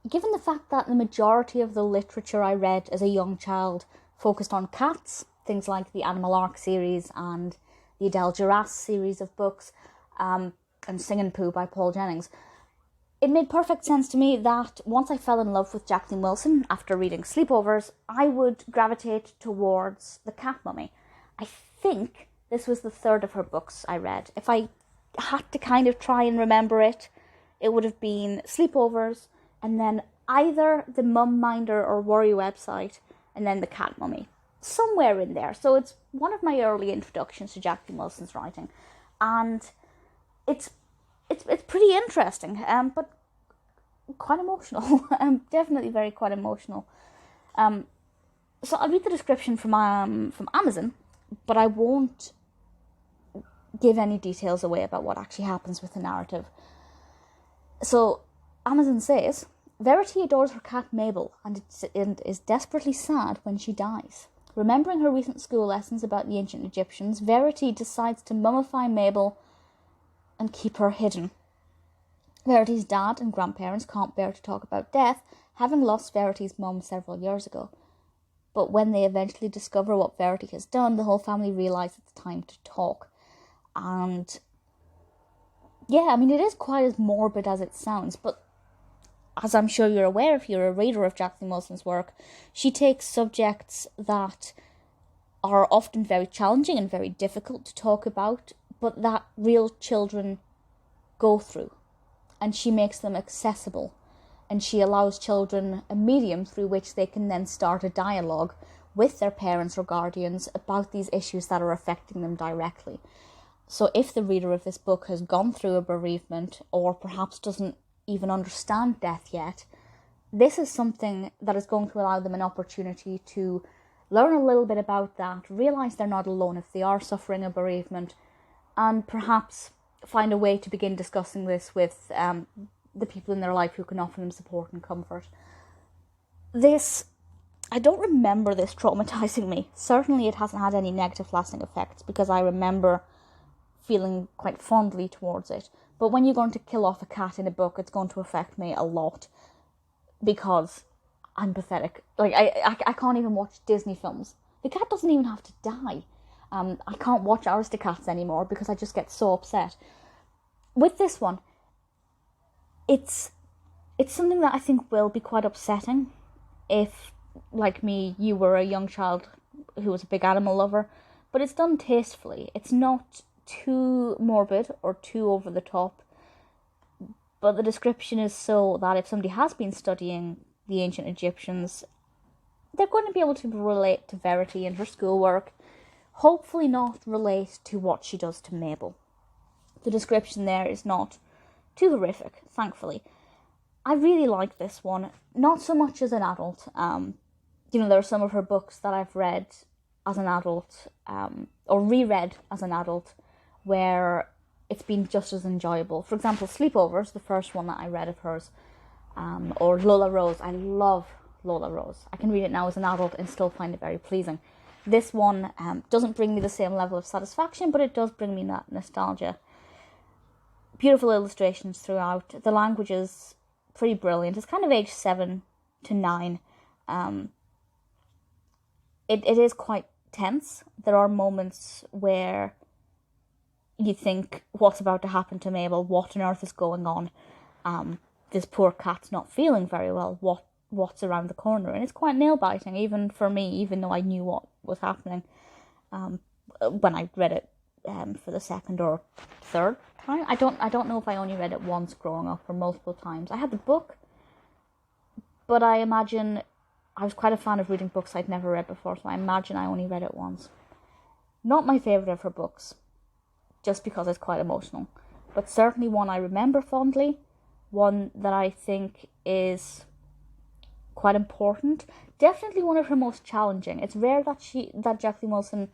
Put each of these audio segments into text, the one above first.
given the fact that the majority of the literature I read as a young child focused on cats, things like the Animal Ark series and the Adele Girasse series of books, and Sing and Pooh by Paul Jennings, it made perfect sense to me that once I fell in love with Jacqueline Wilson after reading Sleepovers, I would gravitate towards The Cat Mummy. I think this was the third of her books I read. If I had to kind of try and remember it, it would have been Sleepovers, and then either the Mum Minder or Worry website, and then The Cat Mummy. Somewhere in there. So it's one of my early introductions to Jacqueline Wilson's writing. And it's pretty interesting, but quite emotional. Definitely quite emotional. So I'll read the description from Amazon, but I won't give any details away about what actually happens with the narrative. So Amazon says, Verity adores her cat Mabel and is desperately sad when she dies. Remembering her recent school lessons about the ancient Egyptians, Verity decides to mummify Mabel and keep her hidden. Verity's dad and grandparents can't bear to talk about death, having lost Verity's mum several years ago. But when they eventually discover what Verity has done, the whole family realise it's time to talk. And yeah, I mean, it is quite as morbid as it sounds, but as I'm sure you're aware if you're a reader of Jacqueline Wilson's work, she takes subjects that are often very challenging and very difficult to talk about, but that real children go through. And she makes them accessible. And she allows children a medium through which they can then start a dialogue with their parents or guardians about these issues that are affecting them directly. So if the reader of this book has gone through a bereavement or perhaps doesn't even understand death yet, this is something that is going to allow them an opportunity to learn a little bit about that, realise they're not alone if they are suffering a bereavement, and perhaps find a way to begin discussing this with the people in their life who can offer them support and comfort. I don't remember this traumatising me. Certainly it hasn't had any negative lasting effects, because I remember feeling quite fondly towards it. But when you're going to kill off a cat in a book, it's going to affect me a lot, because I'm pathetic. Like, I can't even watch Disney films. The cat doesn't even have to die. I can't watch Aristocats anymore because I just get so upset. With this one, it's something that I think will be quite upsetting if, like me, you were a young child who was a big animal lover, but it's done tastefully. It's not too morbid or too over the top, but the description is so that if somebody has been studying the ancient Egyptians, they're going to be able to relate to Verity and her schoolwork, hopefully not relate to what she does to Mabel. The description there is not too horrific, thankfully. I really like this one, not so much as an adult. There are some of her books that I've read as an adult, or reread as an adult, where it's been just as enjoyable. For example, Sleepovers, the first one that I read of hers, or Lola Rose. I love Lola Rose. I can read it now as an adult and still find it very pleasing. This one doesn't bring me the same level of satisfaction, but it does bring me that nostalgia. Beautiful illustrations throughout. The language is pretty brilliant. It's kind of age 7 to 9. It is quite tense. There are moments where you think, what's about to happen to Mabel? What on earth is going on? This poor cat's not feeling very well. What's around the corner? And it's quite nail-biting, even for me, even though I knew what was happening when I read it for the second or third time. I don't know if I only read it once growing up or multiple times. I had the book, but I imagine I was quite a fan of reading books I'd never read before, so I imagine I only read it once. Not my favourite of her books, just because it's quite emotional, but certainly one I remember fondly, one that I think is quite important. Definitely one of her most challenging. It's rare that Jacqueline Wilson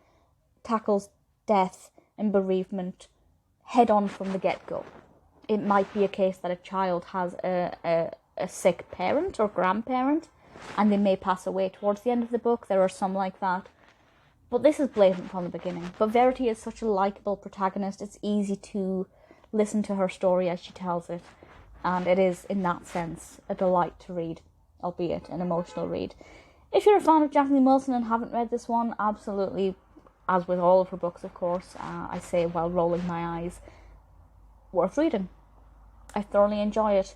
tackles death and bereavement head on from the get-go. It might be a case that a child has a sick parent or grandparent, and they may pass away towards the end of the book. There are some like that. But this is blatant from the beginning. But Verity is such a likeable protagonist. It's easy to listen to her story as she tells it. and it is, in that sense, a delight to read, albeit an emotional read. If you're a fan of Jacqueline Wilson and haven't read this one, absolutely, as with all of her books, of course, I say while rolling my eyes, worth reading. I thoroughly enjoy it.